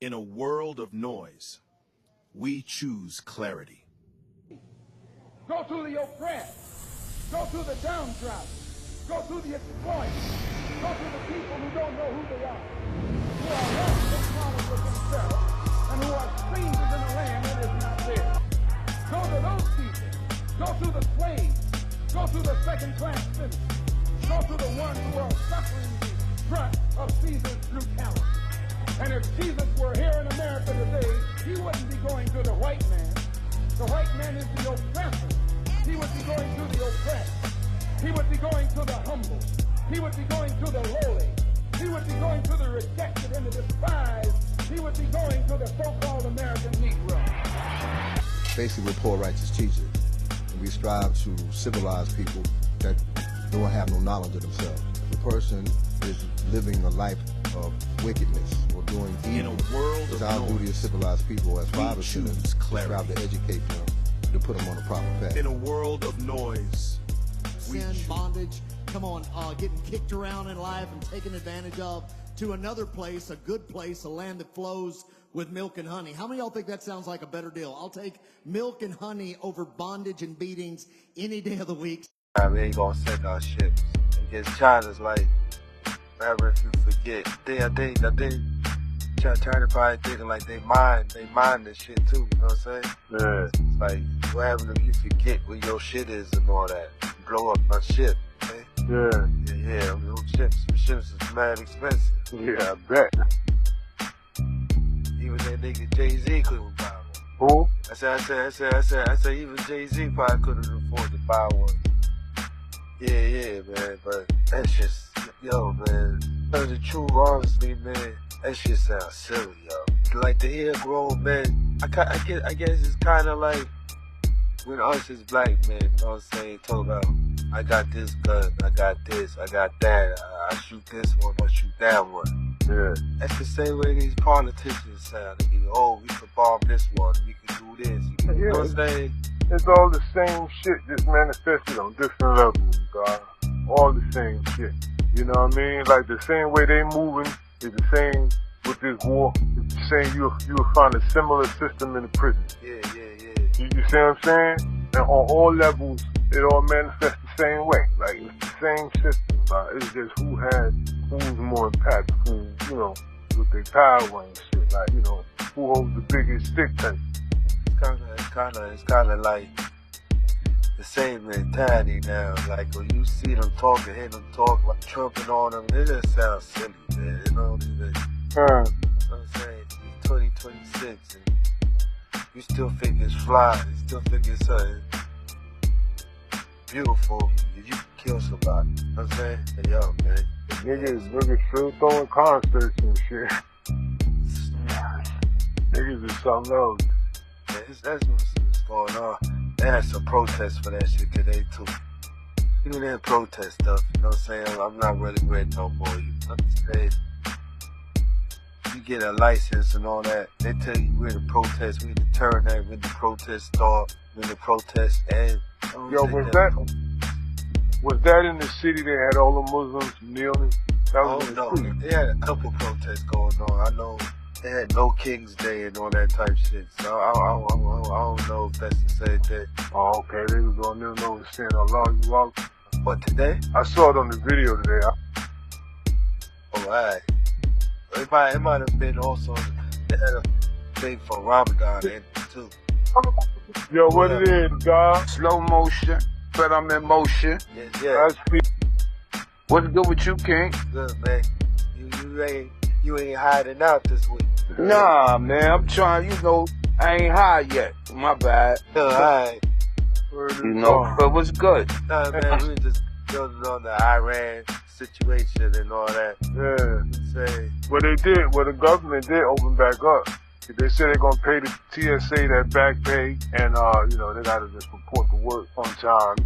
In a world of noise, we choose clarity. Go to the oppressed. Go to the downtrodden. Go to the exploited. Go to the people who don't know who they are. Who are lost in knowledge of themselves and who are strangers in a land that is not theirs. Go to those people. Go to the slaves. Go to the second-class citizens. Go to the ones who are suffering the brunt of Caesar's brutality. And if Jesus were here in America today, he wouldn't be going to the white man. The white man is the oppressor. He would be going to the oppressed. He would be going to the humble. He would be going to the lowly. He would be going to the rejected and the despised. He would be going to the so-called American Negro. Basically, we're poor righteous teachers. And we strive to civilize people that don't have no knowledge of themselves. If a person is living a life of wickedness or doing evil, in a world it's of our duty to civilize people as fathers to them, strive to educate them, to put them on the proper path. In a world of noise, sin, bondage, come on, getting kicked around in life and taken advantage of, to another place, a good place, a land that flows with milk and honey. How many of y'all think that sounds like a better deal? I'll take milk and honey over bondage and beatings any day of the week. We ain't gonna send our ships. Because China's like, whatever if you forget. I think China probably thinking like they mind this shit too, you know what I'm saying? Yeah. It's like, what happens if you forget where your shit is and all that? You blow up my ship, okay? Yeah. Yeah, those ships is mad expensive. Yeah, I bet. Even that nigga Jay-Z couldn't buy one. Who? I said even Jay-Z probably couldn't afford to buy one. Yeah, man, but that's just, yo, man, tell the truth, honestly, man, that shit sounds silly, yo. Like, to hear grown men, I guess it's kind of like when us as black men, you know what I'm saying, talk about, I got this gun, I got this, I got that, I shoot this one, I shoot that one. Yeah. That's the same way these politicians sound. They be, oh, we can bomb this one, we can do this, you know what I'm saying? It's all the same shit, just manifested on different levels, God. All the same shit. You know what I mean? Like the same way they moving is the same with this war. It's the same. You'll find a similar system in the prison. Yeah. You see what I'm saying? And on all levels, it all manifests the same way. Like it's the same system. It's just who's more impactful, you know, with their power and shit. Like, you know, who holds the biggest stick type. It's kind of like the same mentality now. Like when you see them talk and hear them talk, like trumping on them, it just sounds silly, man. It don't even. You know what I'm saying? It's 2026 and you still think it's fly. You still think it's something beautiful. You can kill somebody. You know what I'm saying? Hey, yo, man. Niggas still throwing concerts and shit. Niggas is something else. That's what's going on. They had some protests for that shit today too. Even that protest stuff, you know what I'm saying? I'm not really ready no more. You know what I'm saying? You get a license and all that. They tell you where the protest, where the turn at, when the protest start, when the protest end. Yo, was that in the city they had all the Muslims kneeling? Oh no, they had a couple protests going on. I know. They had No King's Day and all that type shit. So I don't know if that's the same thing. Oh, okay. They was on them over saying Allah you out. What, today? I saw it on the video today. Oh, alright. It might have been also, they had a thing for Ramadan in too. Yo, what it is, God? Slow motion, but I'm in motion. Yeah. What's good with you, King? Good, man. You ain't hiding out this week. Nah, man, I'm trying, you know, I ain't high yet. My bad. Alright. You know, but what's good? Nah, man, we just building on the Iran situation and all that. Yeah. Say, Well, the government did open back up. They said they're gonna pay the TSA that back pay, and you know, they gotta just report to work on time.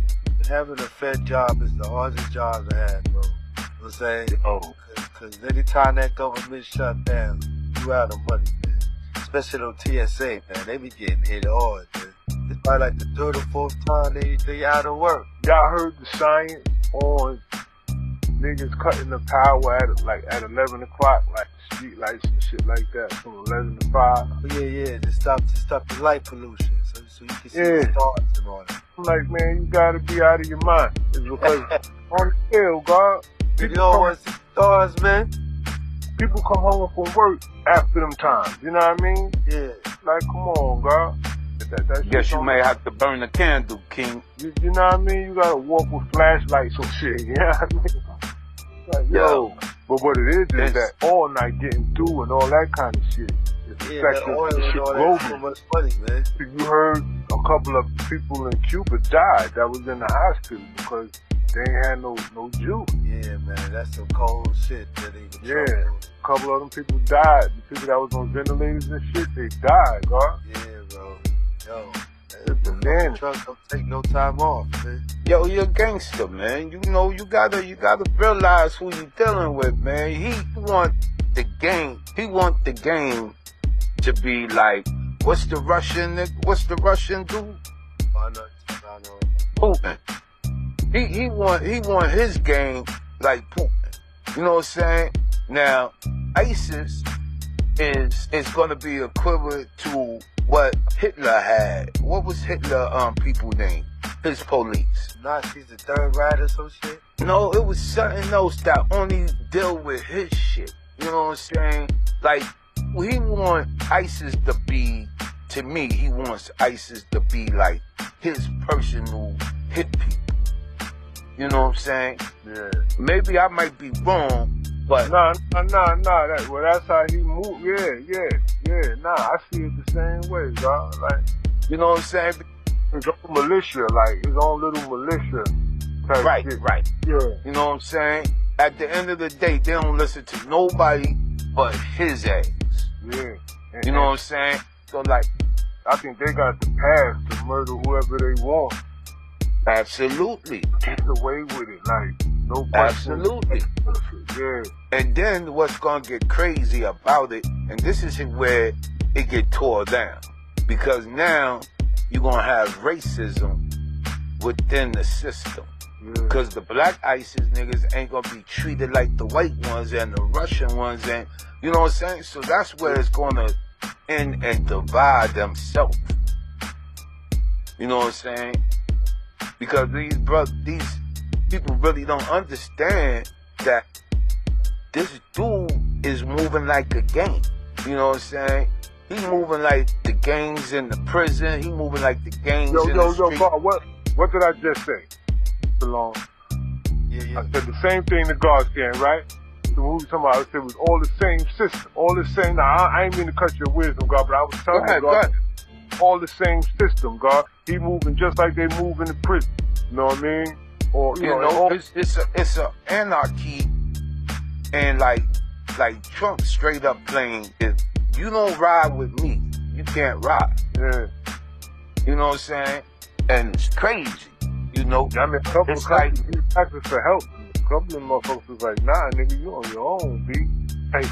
Having a Fed job is the hardest job to have, bro. You know what I'm saying? Oh. Cause anytime that government shut down, you out of money, man. Especially on TSA, man. They be getting hit hard, man. It's probably like the third or fourth time they out of work. Y'all heard the science on niggas cutting the power at 11 o'clock, like street lights and shit like that, from 11 to 5. Oh, yeah, to stop the light pollution, so you can see the stars and all that. I'm like, man, you gotta be out of your mind. It's because on the hill, God, You don't want to see stars, man. people come home from work after them times. You know what I mean? Yeah. Like, come on, God. That Guess shit you don't- may have to burn the candle, King. You know what I mean? You gotta walk with flashlights or shit. You know what I mean? Like, Yo. But what it is It's- that all night getting through and all that kind of shit. It's Yeah, affecting that oil the and shit all that globally. so much money, man. You heard a couple of people in Cuba died that was in the hospital because they ain't had no juice. Yeah, man, that's some cold shit that even Yeah. Trump doing. A couple of them people died. The people that was on ventilators and shit, they died, God. Yeah, bro. Yo, It's bananas. Trump don't take no time off, man. Yo, you're a gangster, man. You know, you gotta realize who you dealing with, man. He want the game to be like, what's the Russian dude? I know. Putin. He want his game like Putin. You know what I'm saying? Now, ISIS is gonna be equivalent to what Hitler had. What was Hitler people name? His police. Nazis the third ride or some shit? No, it was something else that only deal with his shit. You know what I'm saying? Like, he want ISIS to be, to me, he wants ISIS to be like his personal hit people. You know what I'm saying? Yeah. Maybe I might be wrong, but Nah. That's how he moved. Yeah. Nah, I see it the same way, God. Like, you know what I'm saying? his own militia, like his own little militia type Right, shit. right. Yeah. You know what I'm saying? At the end of the day, they don't listen to nobody but his ass. Yeah. You know what I'm saying? So like, I think they got the pass to murder whoever they want. absolutely. Get away with it, like no question. Absolutely. Yeah. And then what's gonna get crazy about it, and this is where it get tore down, because now you're gonna have racism within the system. Because the black ISIS niggas ain't gonna be treated like the white ones and the Russian ones, and you know what I'm saying? So that's where it's gonna end and divide themselves. You know what I'm saying? Because these people really don't understand that this dude is moving like a gang. You know what I'm saying? He moving like the gangs in the prison. He moving like the gangs in the street. Bob, what did I just say? Belong. Yeah. I said the same thing the guards saying, right? The movie talking about, I said it was all the same system, all the same. Now I ain't mean to cut your wisdom, God, but I was telling you, God, all the same system, God. He moving just like they move in the prison. You know what I mean? Or You know, it's a anarchy, and like Trump straight up playing, if you don't ride with me, you can't ride. Yeah. You know what I'm saying? And it's crazy. You know, I mean, a couple it's of like, countries asked for help. A couple of them motherfuckers was like, nah, nigga, you on your own, B. Hey,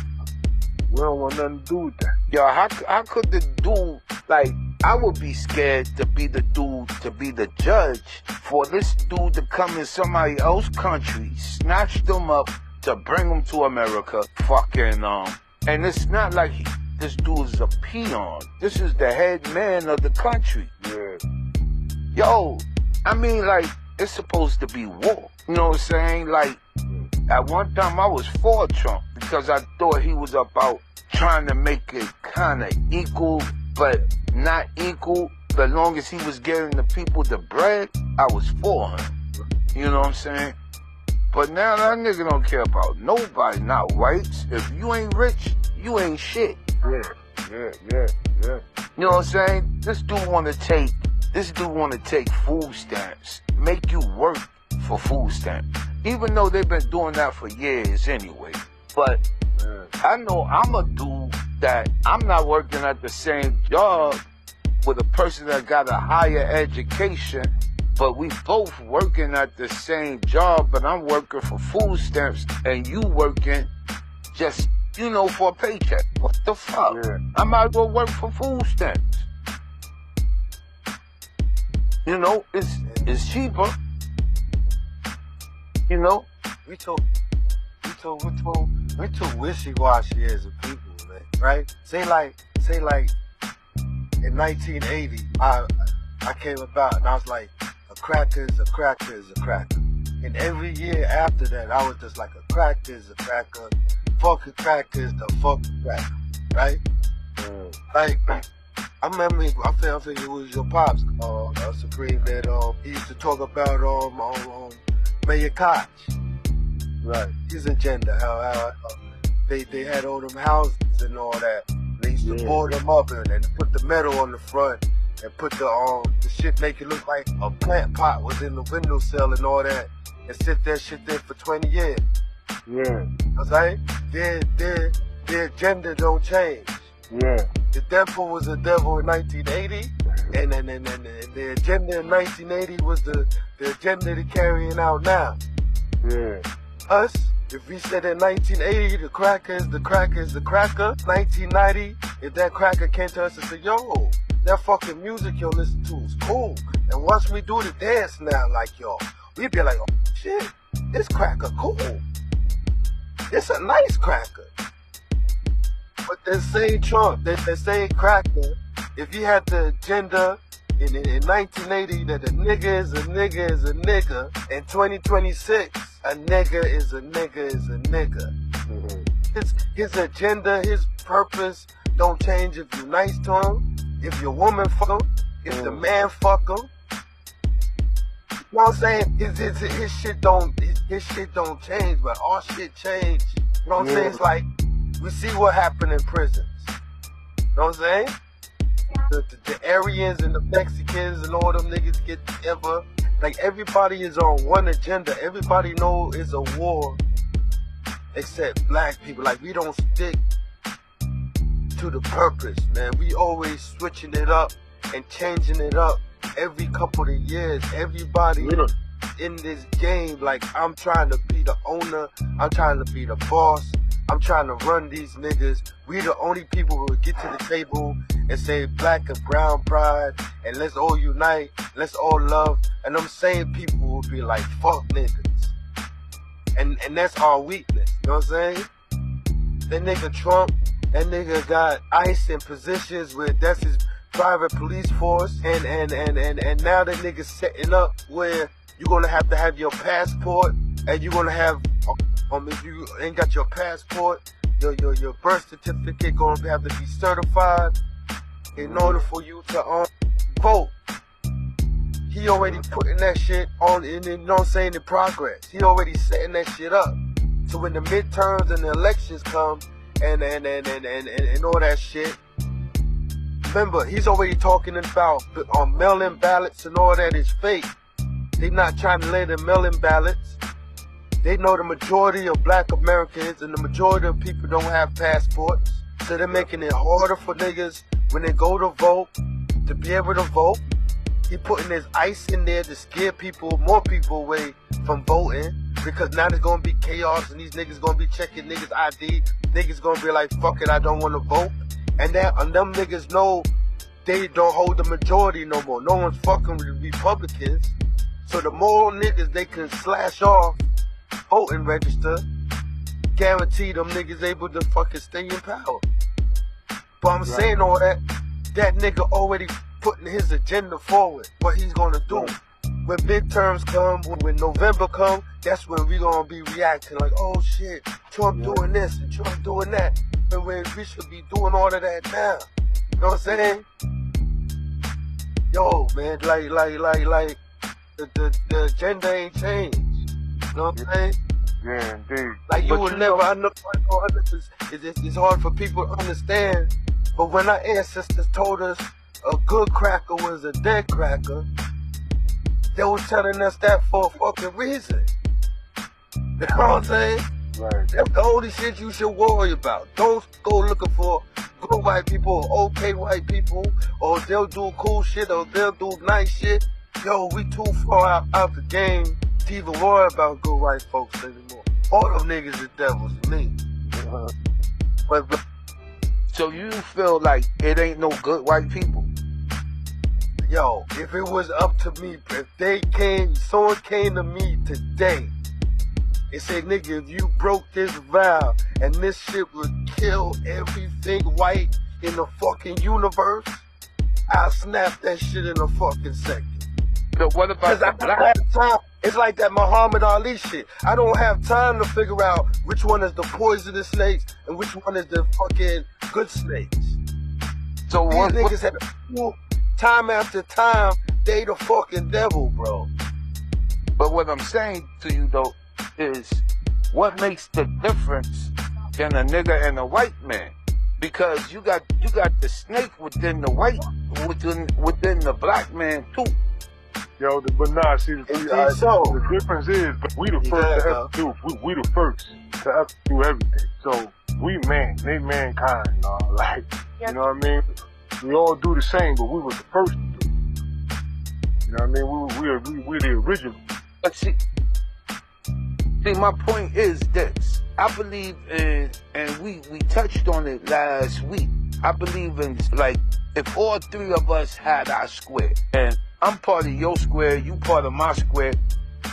we don't want nothing to do with that. yo, how could the dude, like, I would be scared to be the dude, to be the judge for this dude to come in somebody else's country, snatch them up to bring them to America, fucking, and it's not like this dude is a peon. This is the head man of the country. Yeah. Yo, I mean, like, it's supposed to be war. You know what I'm saying? Like, at one time I was for Trump because I thought he was about trying to make it kind of equal, but not equal. But as long as he was giving the people the bread, I was for him. You know what I'm saying? But now that nigga don't care about nobody, not whites. If you ain't rich, you ain't shit. Yeah. You know what I'm saying? This dude wanna take food stamps, make you work for food stamps. Even though they've been doing that for years anyway. But I know I'm a dude that I'm not working at the same job with a person that got a higher education, but we both working at the same job, but I'm working for food stamps and you working just, you know, for a paycheck. What the fuck? Yeah. I might as well work for food stamps. You know, it's cheaper. You know? We talk we too wishy-washy as a people, man, right? Say like in 1980, I came about and I was like, a cracker is a cracker is a cracker. And every year after that, I was just like, a cracker is a cracker, fucking cracker is the fucking cracker, right? Like, I remember, I think it was your pops, Supreme, that he used to talk about Mayor Koch. Right. His agenda, how they had all them houses and all that. They used to board them up and put the metal on the front and put the shit, make it look like a plant pot was in the windowsill and all that, and sit there for 20 years. Yeah. I was like, their agenda don't change. Yeah. The devil was a devil in 1980, and the agenda in 1980 was the agenda they're carrying out now. Yeah. Us, if we said in 1980 the cracker is the cracker is the cracker, 1990, if that cracker came to us and said, yo, that fucking music you listen to is cool, and watch me do the dance now like y'all, we'd be like, oh shit, this cracker cool. It's a nice cracker. But that same Trump, that same cracker, if he had the agenda in 1980 that a nigga is a nigga is a nigga, in 2026, a nigga is a nigga is a nigga. His agenda, his purpose don't change if you nice to him, if your woman fuck him, if the man fuck him. You know what I'm saying? His shit don't change, but our shit change. You know what I'm saying? It's like, we see what happened in prisons. You know what I'm saying? The Aryans and the Mexicans and all them niggas get together. Like, everybody is on one agenda. Everybody knows it's a war except black people. Like, we don't stick to the purpose, man. We always switching it up and changing it up every couple of years. Everybody in this game, like, I'm trying to be the owner. I'm trying to be the boss. I'm trying to run these niggas. We the only people who will get to the table and say black and brown pride, and let's all unite, let's all love. And them same people will be like, fuck niggas. And that's our weakness, you know what I'm saying? That nigga Trump, that nigga got ICE in positions where that's his private police force, and now that nigga's setting up where you're gonna have your passport, and you're gonna have, if you ain't got your passport, your birth certificate gonna have to be certified in order for you to vote. He already putting that shit on, you know what I'm saying, in progress. He already setting that shit up. So when the midterms and the elections come and all that shit, remember, he's already talking about mail-in ballots and all that is fake. They not trying to lay the mail-in ballots. They know the majority of black Americans and the majority of people don't have passports. So they're making it harder for niggas when they go to vote to be able to vote. He putting his ICE in there to scare people, more people away from voting, because now there's gonna be chaos and these niggas gonna be checking niggas' ID. Niggas gonna be like, fuck it, I don't wanna vote. And them niggas know they don't hold the majority no more. No one's fucking with the Republicans. So the more niggas they can slash off voting register, guarantee them niggas able to fucking stay in power. But I'm saying all that nigga already putting his agenda forward, what he's gonna do. When midterms come, when November come, that's when we gonna be reacting like, oh shit, Trump doing this and Trump doing that. And when we should be doing all of that now. You know what I'm saying? Yo, man, like the agenda ain't changed. You know what I'm saying? Yeah, indeed. Like, you will never, I know it's hard for people to understand, but when our ancestors told us a good cracker was a dead cracker, they were telling us that for a fucking reason. You know what I'm saying? Right. That's the only shit you should worry about. Don't go looking for good white people or okay white people, or they'll do cool shit or they'll do nice shit. Yo, we too far out the game to even worry about good white folks anymore. All them niggas is devils to me. But so you feel like it ain't no good white people? Yo, if it was up to me, if someone came to me today It said, nigga, if you broke this vow and this shit would kill everything white in the fucking universe, I'll snap that shit in a fucking second. So what about the I black? don't have time. It's like that Muhammad Ali shit. I don't have time to figure out which one is the poisonous snakes and which one is the fucking good snakes. So These what? niggas have time after time, they the fucking devil, bro. But what I'm saying to you though is, what makes the difference in a nigga and a white man? Because you got the snake within the white, within the black man too. Yo, but nah, see, the difference is, we the first to ever do, we the first to ever do everything. So we they mankind, like, you know what I mean? We all do the same, but we was the first to do it. You know what I mean? We're the original. But see, my point is this. I believe in, and we touched on it last week. I believe in, like, if all three of us had our square, and I'm part of your square, you part of my square,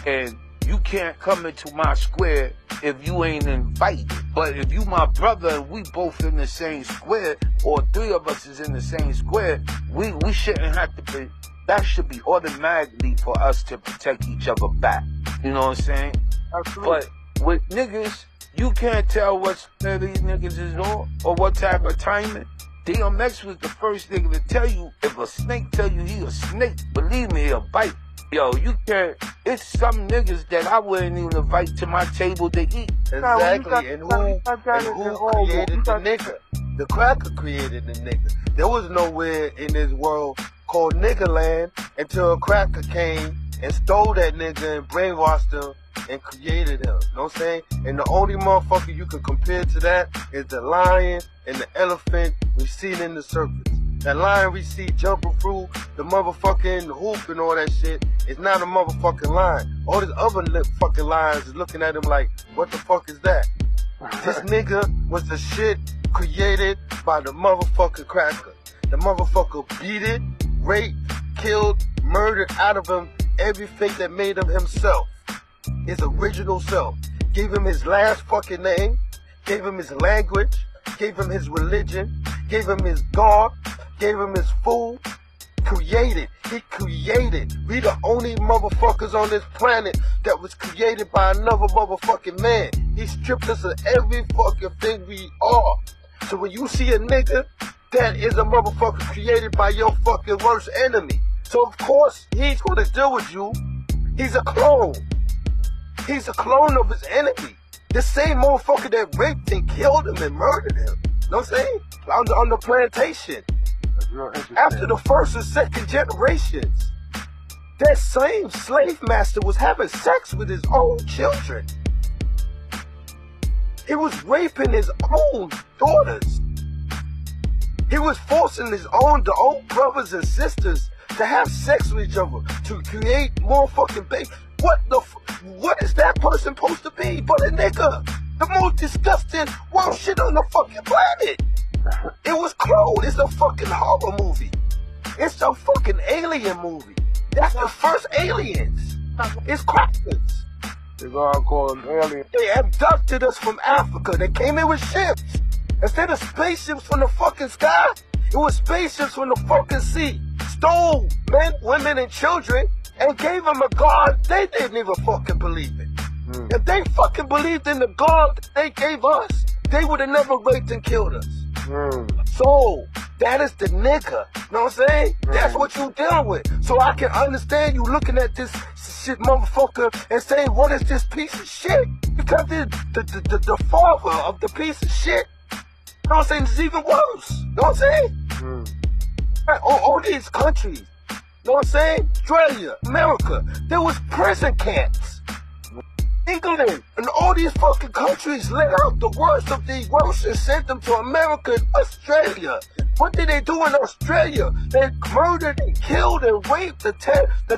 and you can't come into my square if you ain't invited. But if you my brother and we both in the same square, or three of us is in the same square, we shouldn't have to be, that should be automatically for us to protect each other back. You know what I'm saying? Absolutely. But with niggas, you can't tell what square these niggas is on, or what type of timing. DMX was the first nigga to tell you, if a snake tell you he a snake, believe me, he'll bite. Yo, you can't, it's some niggas that I wouldn't even invite to my table to eat. Exactly, and who created the nigga? The cracker created the nigga. There was nowhere in this world called nigga land until a cracker came and stole that nigga and brainwashed him and created him. You know what I'm saying? And the only motherfucker you can compare to that is the lion and the elephant we seen in the circus. That lion we see jumping through the motherfucking hoop and all that shit is not a motherfucking lion. All these other fucking lions is looking at him like, what the fuck is that? This nigga was the shit created by the motherfucking cracker. The motherfucker beat it, raped, killed, murdered out of him everything that made him himself. His original self. Gave him his last fucking name, gave him his language, gave him his religion, gave him his God, gave him his food. Created. He created. We the only motherfuckers on this planet that was created by another motherfucking man. He stripped us of every fucking thing we are. So when you see a nigga, that is a motherfucker created by your fucking worst enemy. So of course, he's gonna deal with you. He's a clone. He's a clone of his enemy. The same motherfucker that raped and killed him and murdered him. You know what I'm saying? On the plantation. After the first and second generations, that same slave master was having sex with his own children. He was raping his own daughters. He was forcing the own brothers and sisters to have sex with each other to create more fucking babies. What is that person supposed to be but a nigga? The most disgusting worst shit on the fucking planet. It was cloned. It's a fucking horror movie. It's a fucking alien movie. That's the first aliens. It's crackers. They're gonna call them aliens. They abducted us from Africa. They came in with ships. Instead of spaceships from the fucking sky, it was spaceships from the fucking sea. Stole men, women, and children and gave them a God they didn't even fucking believe in. If they fucking believed in the God they gave us, they would have never raped and killed us. So, that is the nigga. You know what I'm saying? That's what you dealing with. So I can understand you looking at this shit motherfucker and saying, what is this piece of shit? Because the father of the piece of shit, you know what I'm saying, is even worse. You know what I'm saying? All these countries, you know what I'm saying? Australia, America, there was prison camps. England and all these fucking countries let out the worst of the worst and sent them to America and Australia. What did they do in Australia? They murdered and killed and raped the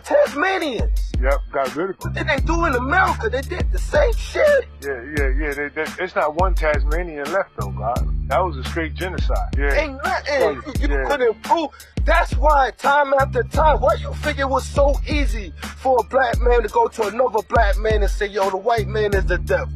Tasmanians. Yep, got rid of them. What did they do in America? They did the same shit. Yeah. It's not one Tasmanian left though, God. That was a straight genocide. Yeah. Ain't nothing. You couldn't prove. That's why time after time, why you think it was so easy for a black man to go to another black man and say, yo, the white man is the devil?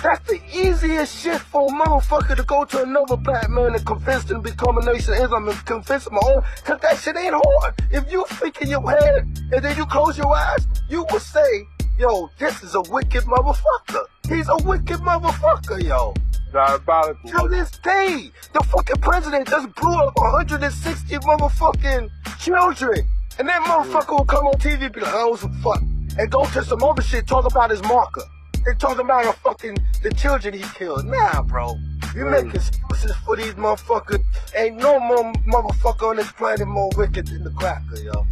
That's the easiest shit for a motherfucker to go to another black man and convince them to become a nation of Islam and convince them all, cause that shit ain't hard. If you think in your head and then you close your eyes, you will say, yo, this is a wicked motherfucker. He's a wicked motherfucker, yo. Diabolical. To this day, the fucking president just blew up 160 motherfucking children. And that motherfucker will come on TV and be like, oh, some fuck. And go to some other shit, talk about his marker. They talking about the children he killed. Nah, bro. You make excuses for these motherfuckers. Ain't no more motherfucker on this planet more wicked than the cracker, yo.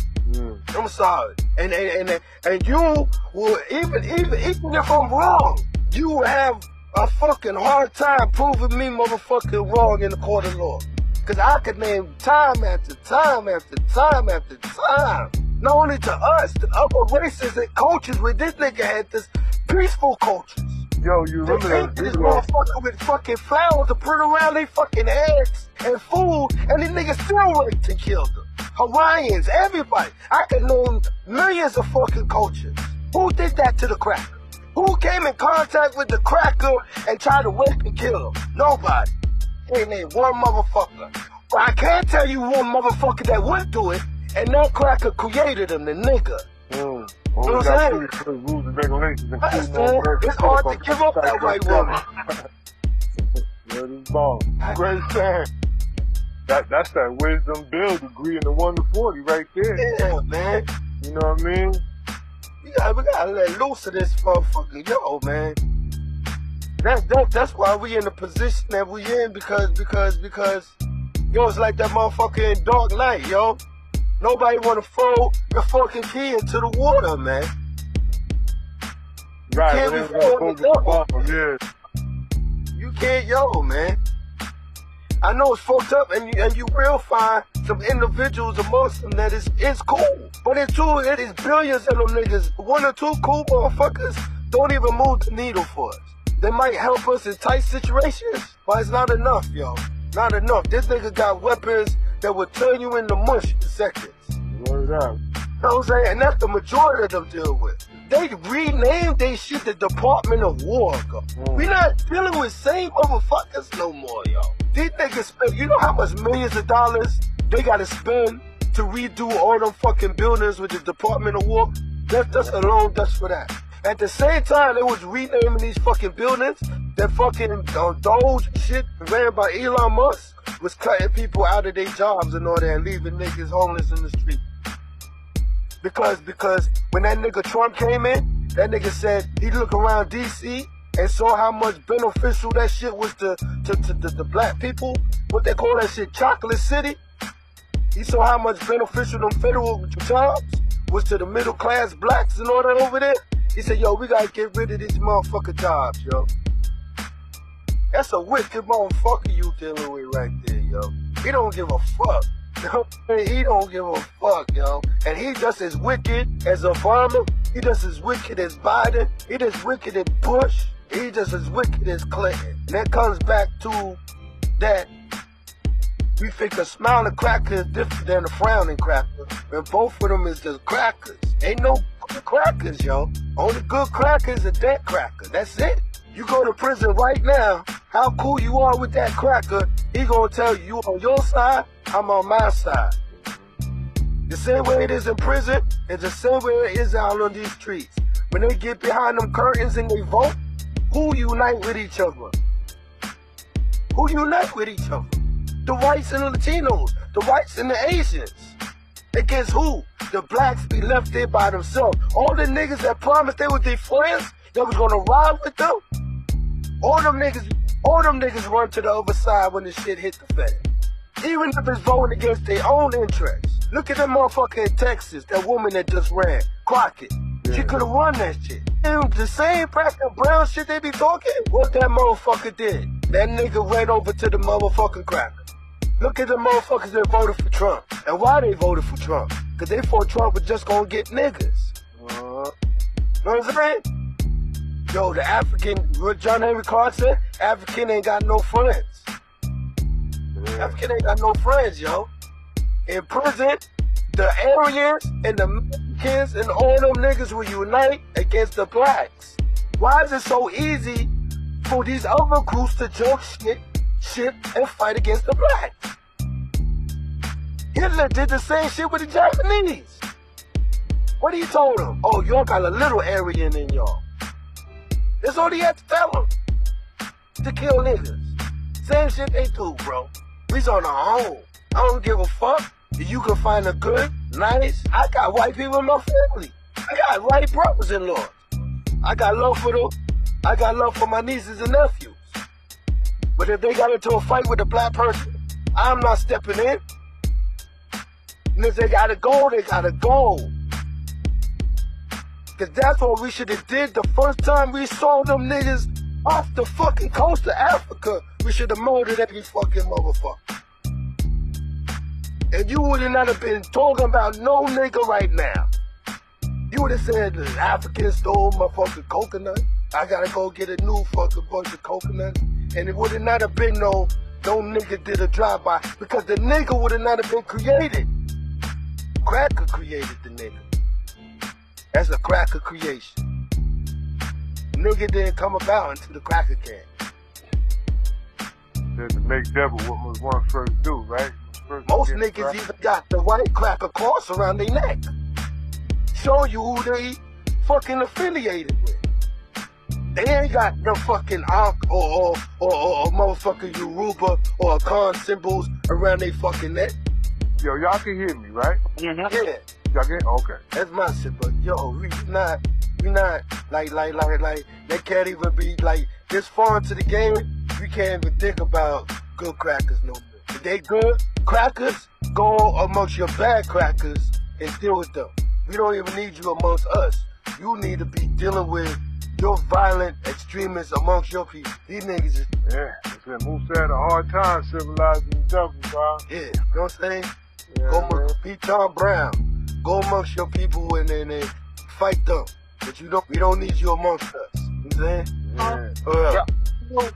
I'm sorry. And you will, even if I'm wrong, you will have a fucking hard time proving me motherfucking wrong in the court of law. Cause I could name time after time after time after time. Not only to us, to other races and cultures where this nigga had this peaceful cultures. Yo, you remember that this motherfucker with fucking flowers to put around their fucking heads and food, and these niggas still raped and killed them. Hawaiians, everybody. I could name millions of fucking cultures. Who did that to the cracker? Who came in contact with the cracker and tried to rape and kill him? Nobody. Ain't named one motherfucker. But I can't tell you one motherfucker that went through it, and that cracker created him, the nigga. You know what I'm saying? Rules and regulations. It's hard to give up that white woman. Great saying. That's that wisdom bill degree in the 1 to 40 right there. Yeah, man. You know what I mean? We gotta let loose of this motherfucking yo, man. That's why we in the position that we in because yo, it's like that motherfucker in Dark Knight, yo. Nobody wanna throw your fucking key into the water, man. Right, can't be throwing yeah. You can't, yo, man. I know it's fucked up, and you will find some individuals amongst them that it's cool. But it is billions of them niggas. 1 or 2 cool motherfuckers don't even move the needle for us. They might help us in tight situations, but it's not enough, yo. Not enough. This nigga got weapons that will turn you into mush in seconds. Word up. You know what I'm saying? And that's the majority of them deal with. They renamed they shit the Department of War. We not dealing with same motherfuckers no more, yo. These niggas spend, you know how much millions of dollars they gotta spend to redo all them fucking buildings with the Department of War? That's just alone, just for that. At the same time, they was renaming these fucking buildings. That fucking Doge shit ran by Elon Musk was cutting people out of their jobs and all that and leaving niggas homeless in the street. Because when that nigga Trump came in, that nigga said he looked around DC and saw how much beneficial that shit was to the black people. What they call that shit, Chocolate City. He saw how much beneficial them federal jobs was to the middle class blacks and all that over there. He said, yo, we gotta get rid of these motherfucking jobs, yo. That's a wicked motherfucker you dealing with right there, yo. He don't give a fuck. He don't give a fuck, yo. And he just as wicked as Obama. He just as wicked as Biden. He just wicked as Bush. He just as wicked as Clinton. And that comes back to that we think a smiling cracker is different than a frowning cracker. And both of them is just crackers. Ain't no good crackers, yo. Only good crackers are that cracker. That's it. You go to prison right now, how cool you are with that cracker, he gonna tell you on your side, I'm on my side. The same way it is in prison, it's the same way it is out on these streets. When they get behind them curtains and they vote, who unite with each other? Who unite with each other? The whites and the Latinos, the whites and the Asians. Against who? The blacks be left there by themselves. All the niggas that promised they was their friends, that was gonna ride with them, all them niggas run to the other side when the shit hit the fan. Even if it's voting against their own interests. Look at that motherfucker in Texas, that woman that just ran, Crockett. Yeah. She could've won that shit. And the same black and brown shit they be talking, what that motherfucker did. That nigga ran over to the motherfucking cracker. Look at the motherfuckers that voted for Trump. And why they voted for Trump? Cause they thought Trump was just gonna get niggas. Know what I'm saying? Yo, the African, what John Henry Clark said, African ain't got no friends. African ain't got no friends, yo. In prison, the Aryans and the Mexicans and all them niggas will unite against the blacks. Why is it so easy for these other groups to jump shit and fight against the blacks? Hitler did the same shit with the Japanese. What he told them? Oh, y'all got a little Aryan in y'all. That's all he had to tell them. To kill niggas. Same shit they do, bro. We's on our own. I don't give a fuck. If you can find a good, nice, I got white people in my family. I got white brothers-in-law. I got love for them. I got love for my nieces and nephews. But if they got into a fight with a black person, I'm not stepping in. And if they gotta go, they gotta go. Cause that's what we should have did the first time we saw them niggas off the fucking coast of Africa. We should have murdered every fucking motherfucker. And you would have not have been talking about no nigga right now. You would have said the African stole my fucking coconut. I gotta go get a new fucking bunch of coconuts. And it would have not have been no nigga did a drive-by because the nigga would have not have been created. Cracker created the nigga. That's a cracker creation. Nigga didn't come about until the cracker came. Said to make devil what must one first do, right? Most niggas even got the white cracker cross around their neck. Show you who they fucking affiliated with. They ain't got no fucking Ankh or motherfucking Yoruba or Khan symbols around their fucking neck. Yo, y'all can hear me, right? Yeah. Y'all can? Okay. That's my shit, but yo, we not like, they can't even be like this far into the game, we can't even think about good crackers no more. If they good crackers, go amongst your bad crackers and deal with them. We don't even need you amongst us. You need to be dealing with your violent extremists amongst your people. These niggas is... Yeah, Musa had a hard time civilizing the devil, bro. Yeah, you know what I'm saying? Yeah, go amongst P. Tom Brown. Go amongst your people and then fight them. But we don't need you amongst us. You know what I'm saying?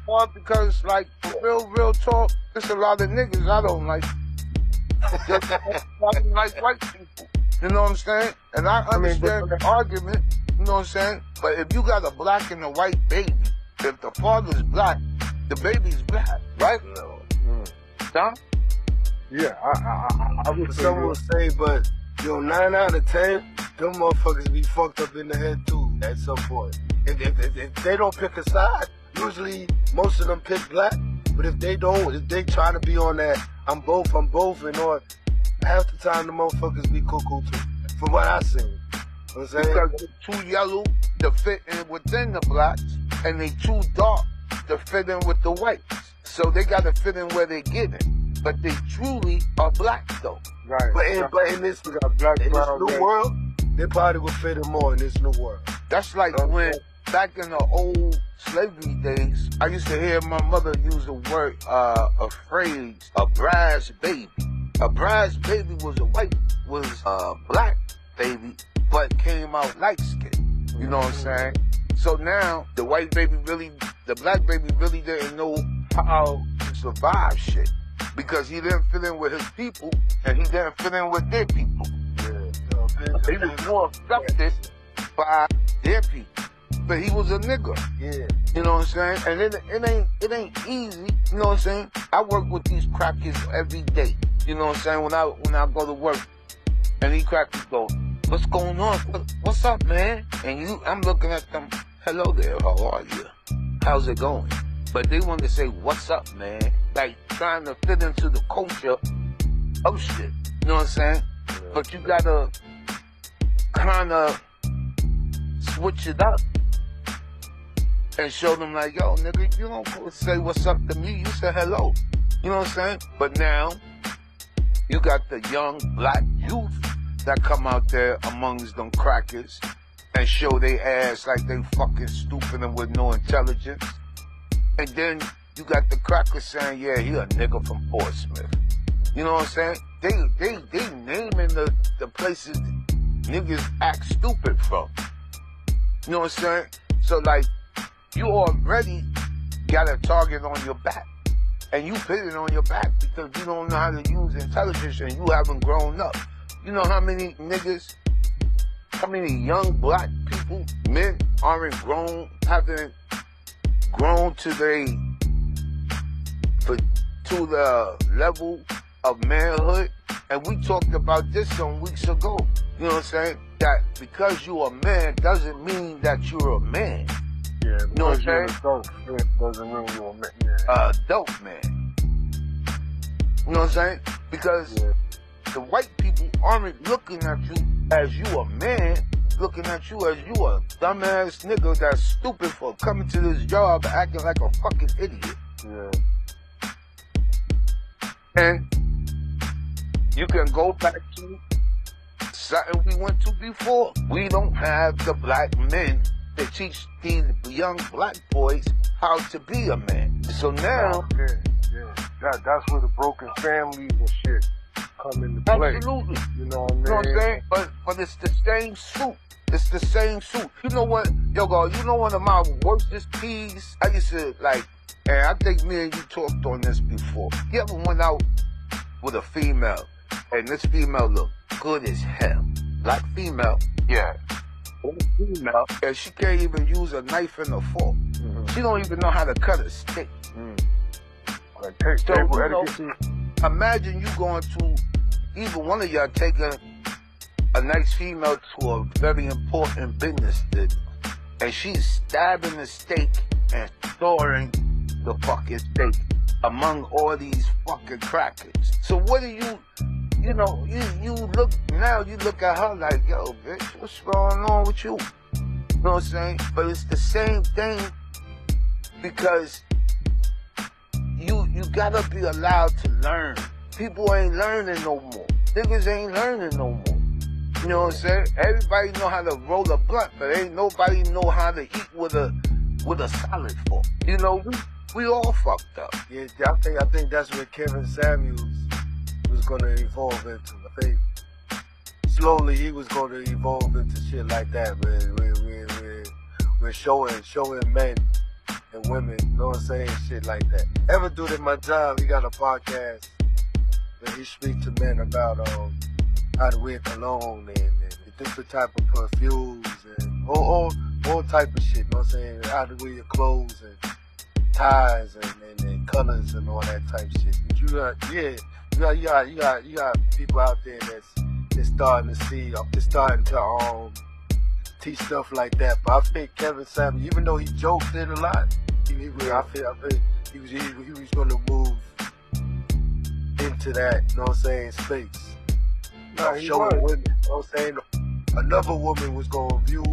Yeah. Because, like, real talk, there's a lot of niggas I don't like. I don't like white people. You know what I'm saying? And I understand the argument, you know what I'm saying? But if you got a black and a white baby, if the father's black, the baby's black, right? Huh? Yeah, I would say. Someone would say, but, yo, 9 out of 10, them motherfuckers be fucked up in the head, too, at some point. If they don't pick a side, usually most of them pick black. But if they don't, if they try to be on that, I'm both, and all, half the time the motherfuckers be cuckoo too. From what I seen. You know what I'm saying? Because they're too yellow to fit in within the blacks, and they too dark to fit in with the whites. So they gotta fit in where they get in. But they truly are black though. Right. But in this new world, they probably would fit in more in this new world. That's like when back in the old slavery days, I used to hear my mother use a word, a phrase, a brass baby. A brass baby was a black baby, but came out light skinned. You know what I'm saying? So now the white baby the black baby really didn't know how to survive shit. Because he didn't fit in with his people, and he didn't fit in with their people. He was more affected by their people. But he was a nigga. Yeah. You know what I'm saying? And it ain't easy. You know what I'm saying? I work with these crackers every day. You know what I'm saying? When I go to work, and these crackers go, "What's going on? What's up, man?" And I'm looking at them. "Hello there. How are you? How's it going?" But they want to say, "What's up, man?" Like trying to fit into the culture of shit. You know what I'm saying? Yeah. But you gotta kind of switch it up and show them like, "Yo, nigga, you don't go say what's up to me. You say hello." You know what I'm saying? But now you got the young black youth that come out there amongst them crackers and show they ass like they fucking stupid and with no intelligence. And then you got the crackers saying, "Yeah, he a nigga from Portsmouth." You know what I'm saying? They naming the places niggas act stupid from. You know what I'm saying? So like, you already got a target on your back. And you put it on your back because you don't know how to use intelligence and you haven't grown up. You know how many niggas, how many young black people, men haven't grown to the level of manhood? And we talked about this some weeks ago. You know what I'm saying? That because you're a man doesn't mean that you're a man. Yeah, you know what I'm saying? Adult doesn't mean you're a man. Yeah. Adult man. You know what I'm saying? Because the white people aren't looking at you as you a man, looking at you as you a dumbass nigga that's stupid for coming to this job acting like a fucking idiot. Yeah. And you can go back to something we went to before. We don't have the black men that teach these young black boys how to be a man. So now... That's where the broken families and shit come into play. Absolutely. You know what I mean? You know what I'm saying? But it's the same suit. It's the same suit. You know what, Yogo, you know one of my worstest peas? I used to, like, and I think me and you talked on this before. You ever went out with a female, and this female looked good as hell? Black female. Yeah. Black female. And she can't even use a knife and a fork. Mm-hmm. She don't even know how to cut a stick. Like table etiquette. Imagine you going to, either one of y'all taking a nice female to a very important business dinner, and she's stabbing the steak and storing the fucking steak among all these fucking crackers. So what do you know, you look at her like, yo, bitch, what's going on with you? You know what I'm saying? But it's the same thing because you gotta be allowed to learn. People ain't learning no more. Niggas ain't learning no more. You know what I'm saying? Everybody know how to roll a blunt, but ain't nobody know how to eat with a solid fork. You know, we all fucked up. Yeah, I think that's where Kevin Samuels was gonna evolve into. I think slowly he was gonna evolve into shit like that, man. We're showing men and women, you know what I'm saying, shit like that. Ever do it in my job, he got a podcast where he speaks to men about how to wear cologne and different type of perfumes and all type of shit, you know what I'm saying, how to wear your clothes and ties and colors and all that type of shit. But you got people out there that's starting to see, they're starting to teach stuff like that. But I think Kevin Samuels, even though he joked it a lot, I think he was going to move into that, you know what I'm saying, space. Showing women, you know what I'm saying. Another woman was going to view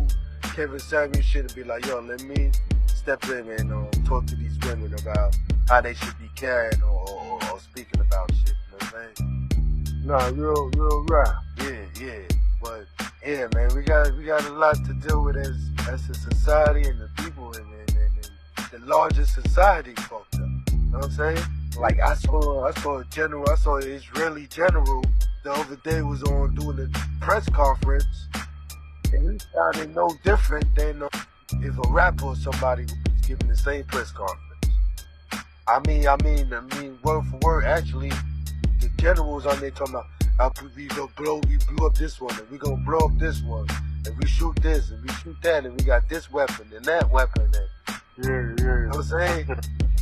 Kevin Samuels shit and be like, yo, let me step in and talk to these women about how they should be carrying or speaking about shit, you know what I'm saying? Nah, real right. Yeah. But yeah, man, we got a lot to deal with as a society and the people and the larger society fucked up. You know what I'm saying? Like I saw an Israeli general the other day was on doing a press conference, and he sounded no different than if a rapper or somebody was giving the same press conference. I mean, word for word, actually, the generals on there talking about, we blew up this one, and we gonna blow up this one, and we shoot this, and we shoot that, and we got this weapon and that weapon, and yeah. You know what I'm saying?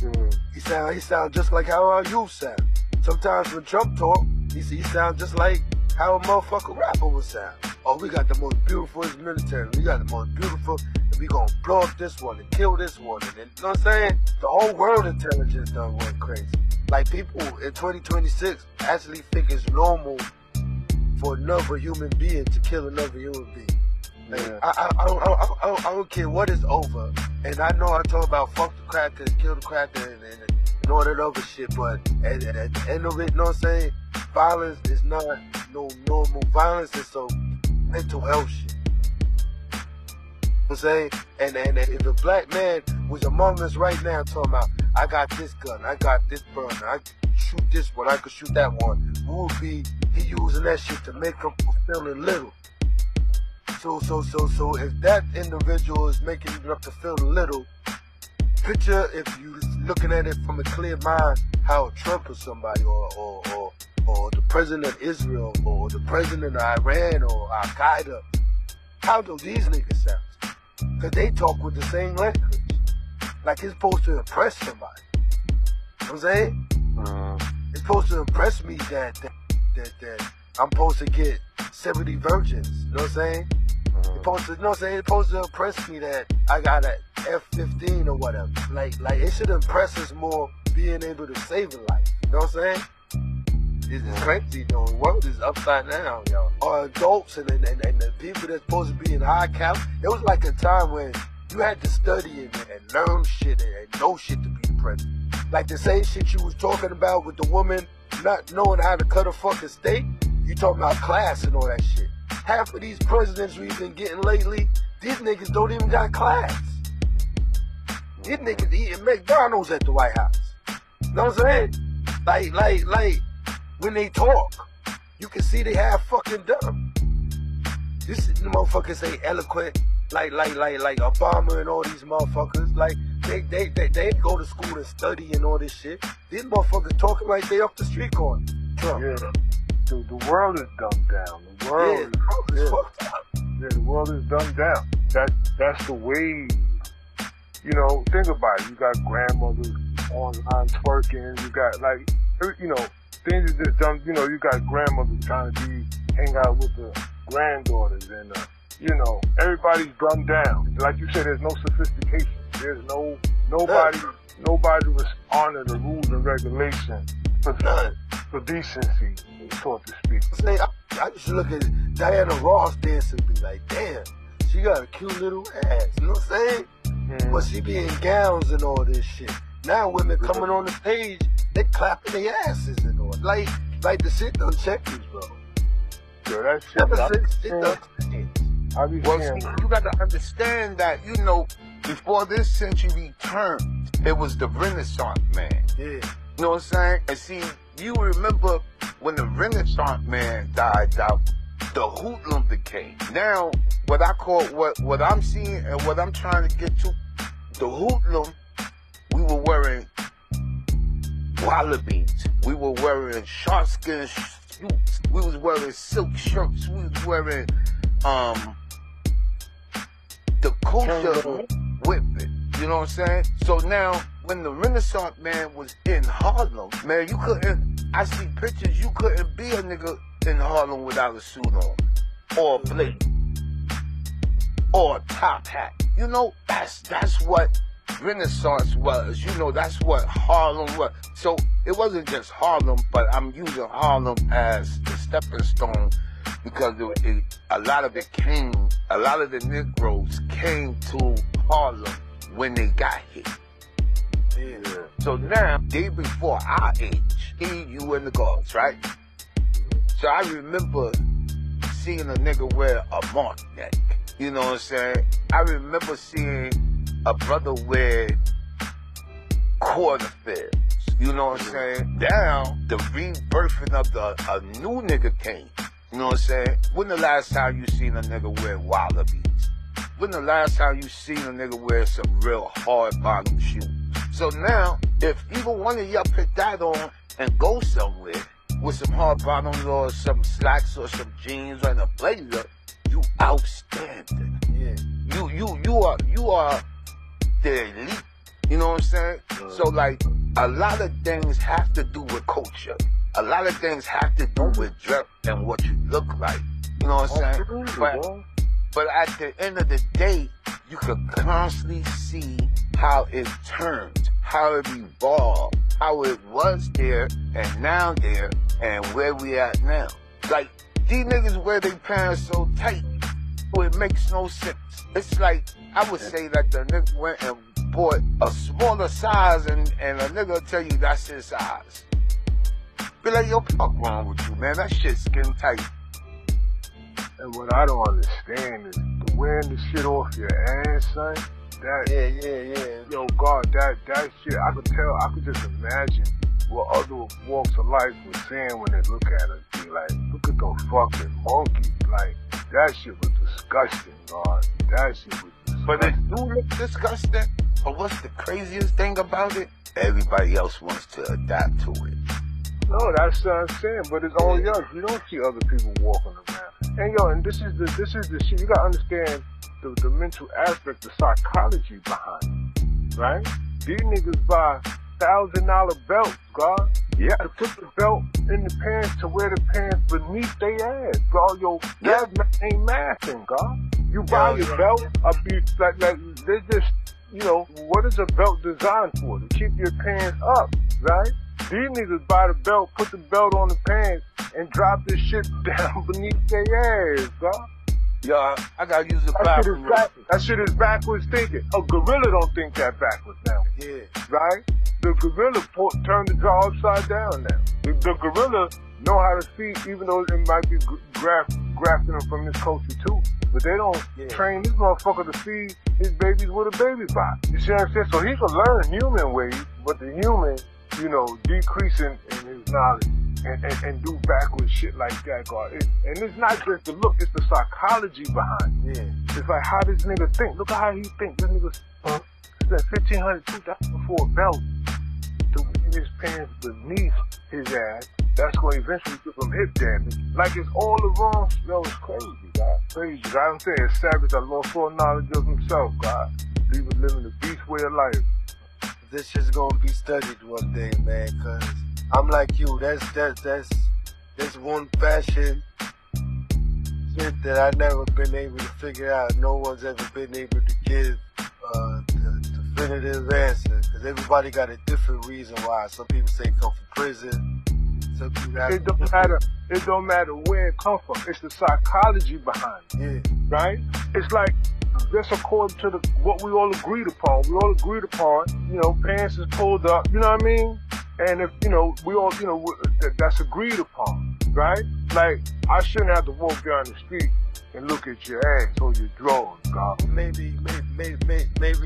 Yeah. He sound just like how our youth sound. Sometimes when Trump talk, he sound just like how a motherfucker rapper would sound. Oh, we got the most beautiful military, we got the most beautiful, and we gonna blow up this one and kill this one, and then, you know what I'm saying? The whole world intelligence done went crazy. Like people in 2026 actually think it's normal for another human being to kill another human being. Like, Yeah. I don't care what is over. And I know I talk about fuck the cracker, kill the cracker, and all that other shit, but at the end of it, you know what I'm saying? Violence is not no normal. Violence is some mental health shit. You know what I'm saying? And if a black man was among us right now talking about, I got this gun, I got this burner, I could shoot this one, I could shoot that one, who would be he using that shit to make him feel little? So if that individual is making it up to feel little, picture if you looking at it from a clear mind, how Trump or somebody or the president of Israel or the president of Iran or Al Qaeda, how do these niggas sound? Because they talk with the same language. Like it's supposed to impress somebody. You know what I'm saying? It's supposed to impress me that I'm supposed to get 70 virgins. You know what I'm saying? It's supposed to, you know what I'm saying? It's supposed to impress me that I got an F-15 or whatever. Like it should impress us more being able to save a life. You know what I'm saying? It's crazy, though. The world is upside down, yo. Our adults and the people that's supposed to be in high cap, it was like a time when you had to study and learn shit and know shit to be president. Like the same shit you was talking about with the woman not knowing how to cut a fucking steak, you talking about class and all that shit. Half of these presidents we've been getting lately, these niggas don't even got class. These niggas eating McDonald's at the White House. You know what I'm saying? Like, when they talk, you can see they half fucking dumb. This motherfuckers ain't eloquent like Obama and all these motherfuckers. Like they go to school and study and all this shit. These motherfuckers talking like they off the street corner. Trump. Yeah. The world is dumbed down. The world is fucked up. Yeah, the world is dumbed down. That's the wave. You know, think about it. You got grandmothers online twerking. You got things are just dumb. You know, you got grandmothers trying to hang out with the granddaughters, and everybody's dumbed down. Like you said, there's no sophistication. There's nobody was honor the rules and regulations for decency, so to speak. Say, I used to look at Diana Ross dancing and be like, damn, she got a cute little ass. You know what I'm saying? But she be in gowns and all this shit. Now women coming on the stage, they clapping their asses and all. Like the shit don't check you, bro. Yo, that shit. Well, see, you got to understand that, before this century turned, it was the Renaissance man. Yeah. You know what I'm saying? And see, you remember when the Renaissance man died out, the hoodlum became. Now, what I'm seeing and what I'm trying to get to, the hoodlum, we were wearing wallabies. We were wearing sharkskin suits. We was wearing silk shirts. We was wearing, the culture with it. You know what I'm saying? So now, when the Renaissance man was in Harlem, man, I see pictures, you couldn't be a nigga in Harlem without a suit on, or a plate, or a top hat. That's what Renaissance was. That's what Harlem was. So it wasn't just Harlem, but I'm using Harlem as the stepping stone because a lot of the Negroes came to Harlem when they got here. Yeah. So now, they before our age, you and the guards, right? So I remember seeing a nigga wear a mark neck. You know what I'm saying? I remember seeing a brother wear quarter fills. You know what I'm saying? Now, the rebirthing of a new nigga came. You know what I'm saying? When the last time you seen a nigga wear wallabies? When the last time you seen a nigga wear some real hard bottom shoes? So now, if either one of y'all put that on and go somewhere with some hard bottoms or some slacks or some jeans and a blazer, you outstanding. Yeah. You are the elite. You know what I'm saying? So like, a lot of things have to do with culture. A lot of things have to do with dress and what you look like. You know what I'm saying? But at the end of the day, you can constantly see how it turned, how it evolved, how it was there and now there, and where we at now. Like, these niggas wear their pants so tight, so it makes no sense. It's like, I would say that the nigga went and bought a smaller size and a nigga tell you that's his size. Be like, yo, fuck wrong with you, man? That shit's skin tight. And what I don't understand is the wearing the shit off your ass, son. Yeah. Yo, God, that shit, I could just imagine what other walks of life were saying when they look at us. Be like, look at those fucking monkeys. Like, that shit was disgusting, God. That shit was disgusting. But it do look disgusting. But what's the craziest thing about it? Everybody else wants to adapt to it. No, that's what I'm saying, but it's only us. You don't see other people walking around. And yo, and this is the shit. You gotta understand the mental aspect, the psychology behind it, right? These niggas buy $1,000 belts, God. Yeah. To put the belt in the pants, to wear the pants beneath their ass, bro. Yo, that ain't mathing, God. You buy your belt, like they just, you know, what is a belt designed for? To keep your pants up, right? These niggas buy the belt, put the belt on the pants, and drop this shit down beneath their ass, God. Yo, I gotta use the bathroom. That shit is backwards thinking. A gorilla don't think that backwards now. Yeah. Right? The gorilla turned the jaw upside down now. The gorilla know how to see, even though it might be grafting them from this culture too. But they don't train this motherfucker to feed his babies with a baby box. You see what I'm saying? So he can learn human ways, but the human, you know, decreasing in his knowledge and do backwards shit like that, God. And it's not just the look, it's the psychology behind it. Yeah. It's like how this nigga think. Look at how he think. This nigga spent $1,500, $2,000 for a belt to wear his pants beneath his ass. That's going to eventually give him hip damage. Like it's all the wrong. Yo, it's crazy, God. Crazy. God, I'm saying it's savage. I lost full knowledge of himself, God. He was living the beast way of life. This shit's gonna be studied one day, man, cause I'm like you, that's one fashion shit that I've never been able to figure out. No one's ever been able to give the definitive answer, cause everybody got a different reason why. Some people say it come from prison. Some people have it don't matter where it comes from. It's the psychology behind it. Yeah. Right? It's like, that's according to what we all agreed upon. We all agreed upon, you know, pants is pulled up, you know what I mean? And if, you know, we all, you know, that's agreed upon, right? Like, I shouldn't have to walk down the street and look at your ass or your drawers, God. Maybe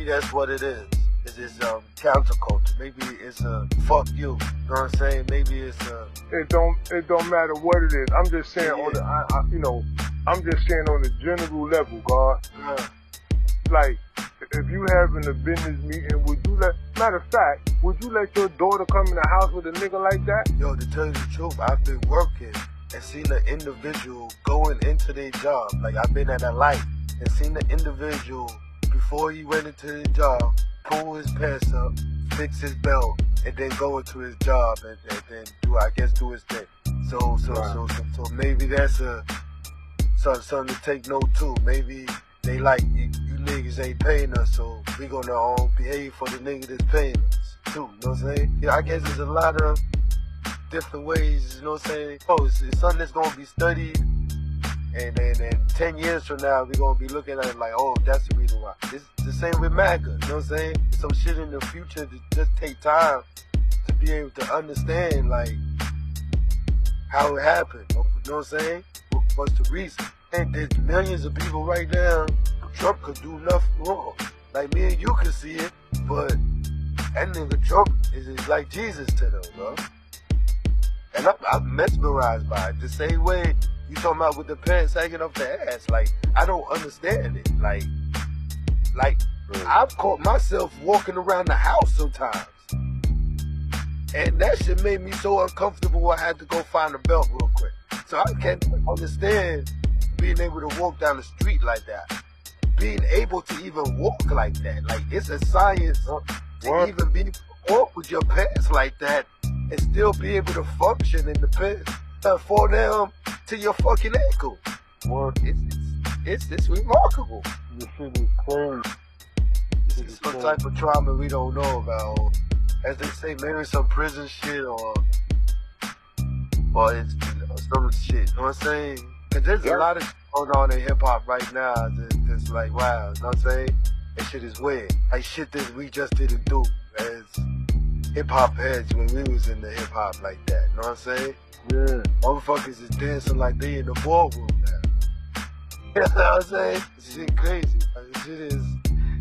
that's what it is. It's counterculture. Maybe it's a fuck you. You know what I'm saying? Maybe it's a. It don't matter what it is. I'm just saying on the, you know, I'm just saying on the general level, God. Yeah. Like, if you having a business meeting, matter of fact, would you let your daughter come in the house with a nigga like that? Yo, to tell you the truth, I've been working and seen the individual going into their job. Like, I've been at a light and seen the individual before he went into the job, pull his pants up, fix his belt, and then go into his job and then do his thing. So maybe that's something to take note too. Maybe they like, you niggas ain't paying us, so we gonna behave for the nigga that's paying us too, you know what I'm saying? Yeah, I guess there's a lot of different ways, you know what I'm saying? Oh, it's something that's gonna be studied, and 10 years from now, we're gonna be looking at it like, oh, that's the reason why. It's the same with MAGA, you know what I'm saying? Some shit in the future that just take time to be able to understand, like, how it happened, you know what I'm saying? What's the reason? And there's millions of people right now, Trump could do nothing wrong. Like, me and you could see it, but that nigga Trump is like Jesus to them, bro. And I'm mesmerized by it. The same way you talking about with the pants hanging off the ass. Like, I don't understand it. Like I've caught myself walking around the house sometimes. And that shit made me so uncomfortable I had to go find a belt real quick. So I can't understand being able to walk down the street like that. Being able to even walk like that. Like, it's a science to even be able to walk with your pants like that and still be able to function in the pants and fall down to your fucking ankle. It's remarkable. This shit is crazy. It's some type of trauma we don't know about. Or, as they say, maybe some prison shit or it's some shit. You know what I'm saying? Cause there's a lot of shit going on in hip hop right now that's like, wow, you know what I'm saying? That shit is weird. Like shit that we just didn't do as hip hop heads when we was in the hip hop like that. You know what I'm saying? Yeah. Motherfuckers is dancing like they in the ballroom now. You know what I'm saying? This shit crazy. Like,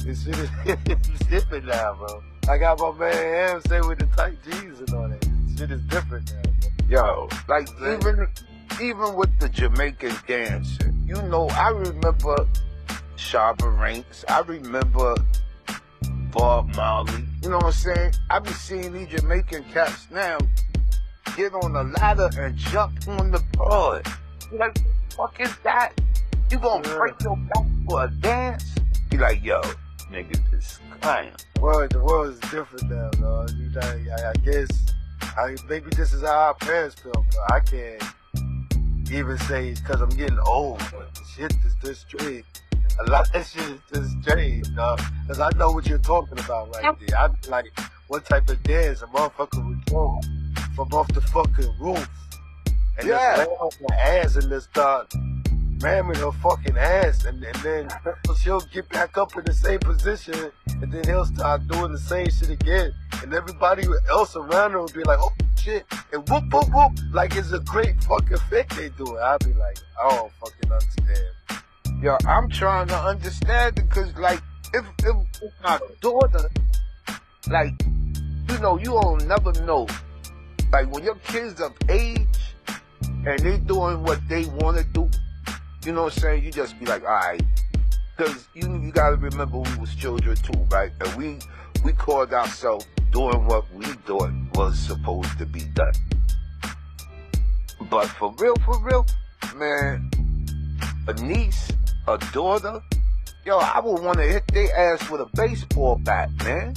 this shit is different now, bro. I got my man Ham say with the tight jeans and all that. This shit is different now, bro. Yo, like even with the Jamaican dancing, you know, I remember Sharpens Steel. I remember Bob Marley. You know what I'm saying? I be seeing these Jamaican cats now get on a ladder and jump on the board. Like, what the fuck is that? You gonna break your back for a dance? Be like, yo, nigga, this client. Well, the world is different now, dog. I guess, maybe this is how our parents feel, but I can't even say it's because I'm getting old, but the shit is this straight. A lot of that shit is just strange, dog. Because I know what you're talking about right there. I be like, what type of dance a motherfucker would throw from off the fucking roof. And just lay on her ass and just start ramming her fucking ass. And then she'll get back up in the same position. And then he'll start doing the same shit again. And everybody else around her will be like, oh shit. And whoop, whoop, whoop. Like it's a great fucking thing they do it. I'll be like, I don't fucking understand. Yo, I'm trying to understand it because, like, if my daughter, like, you know, you will never know. Like, when your kids of age and they doing what they want to do, you know what I'm saying? You just be like, all right. Because you got to remember we was children too, right? And we called ourselves doing what we thought was supposed to be done. But for real, man, a niece, a daughter, yo, I would want to hit their ass with a baseball bat, man.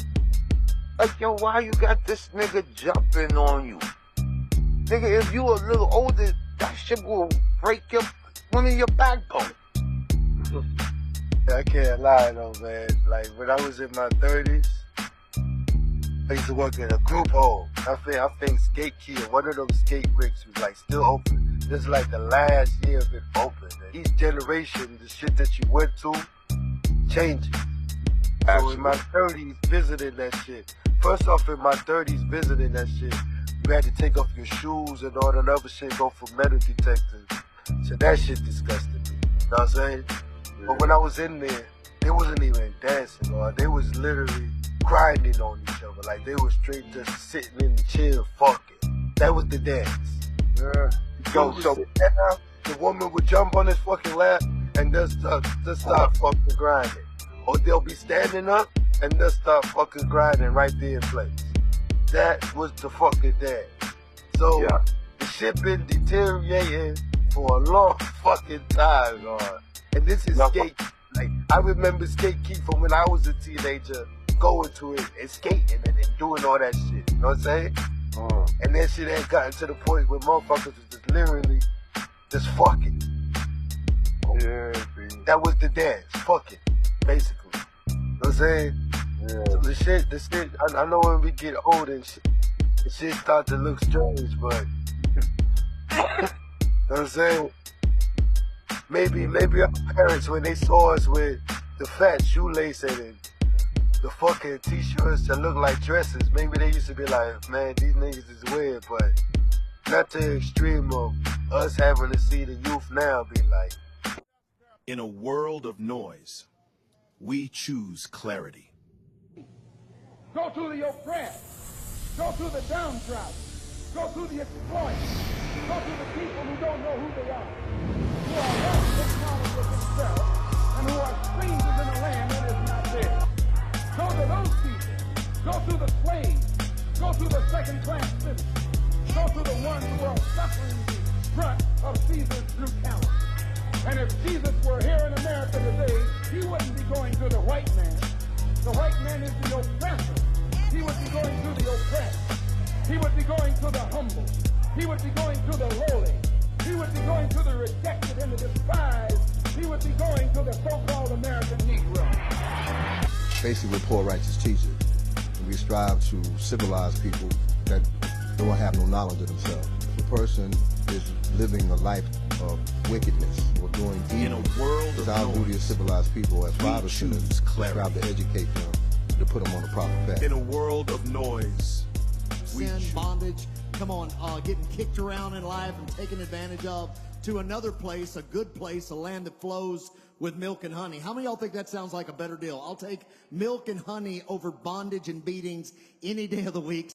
Like, yo, why you got this nigga jumping on you? Nigga, if you a little older, that shit will break one of your backbone. I can't lie though, man. Like, when I was in my 30s, I used to work in a group home. I think Skate Key, one of those skate rinks was like still open. This is like the last year of it open. And each generation, the shit that you went to changes. So in my 30s, visiting that shit. First off, in my 30s, visiting that shit, you had to take off your shoes and all that other shit, go for metal detectors. So that shit disgusted me. You know what I'm saying? Yeah. But when I was in there, they wasn't even dancing, or they was literally grinding on each other. Like they was straight just sitting in the chair fucking. That was the dance. Yeah. Yo, so the woman would jump on his fucking lap and just start fucking grinding. Or they'll be standing up and just start fucking grinding right there in place. That was the fucking dance. So the shit been deteriorating for a long fucking time, Lord. And this is skate. Like, I remember Skate Key from when I was a teenager, going to it and skating and doing all that shit. You know what I'm saying? And that shit ain't gotten to the point where motherfuckers was just literally just fucking. Yeah, see. That was the dance, fucking, basically. You know what I'm saying? Yeah. So the shit, I know when we get old and shit, the shit start to look strange, but you know what I'm saying? Maybe our parents, when they saw us with the fat shoelaces and the fucking t-shirts that look like dresses, maybe they used to be like, man, these niggas is weird, but not to the extreme of us having to see the youth now be like. In a world of noise, we choose clarity. Go to the oppressed. Go to the downtrodden. Go to the exploited. Go to the people who don't know who they are. Who are lost in knowledge of themselves and who are strangers in a land that is not theirs. Go to those people. Go to the slaves. Go to the second-class citizens. Go to the ones who are suffering the brunt of Caesar's brutality. And if Jesus were here in America today, he wouldn't be going to the white man. The white man is the oppressor. He would be going to the oppressed. He would be going to the humble. He would be going to the lowly. He would be going to the rejected and the despised. He would be going to the so-called American Negro. Basically, we're poor righteous teachers. And we strive to civilize people that don't have no knowledge of themselves. If a person is living a life of wickedness or doing evil, in a world it's of our noise, duty as civilized people, as fathers, choose clarity. strive to educate them, to put them on the proper path. In a world of noise, sin, bondage, come on, getting kicked around in life and taken advantage of, to another place, a good place, a land that flows with milk and honey. How many of y'all think that sounds like a better deal? I'll take milk and honey over bondage and beatings any day of the week.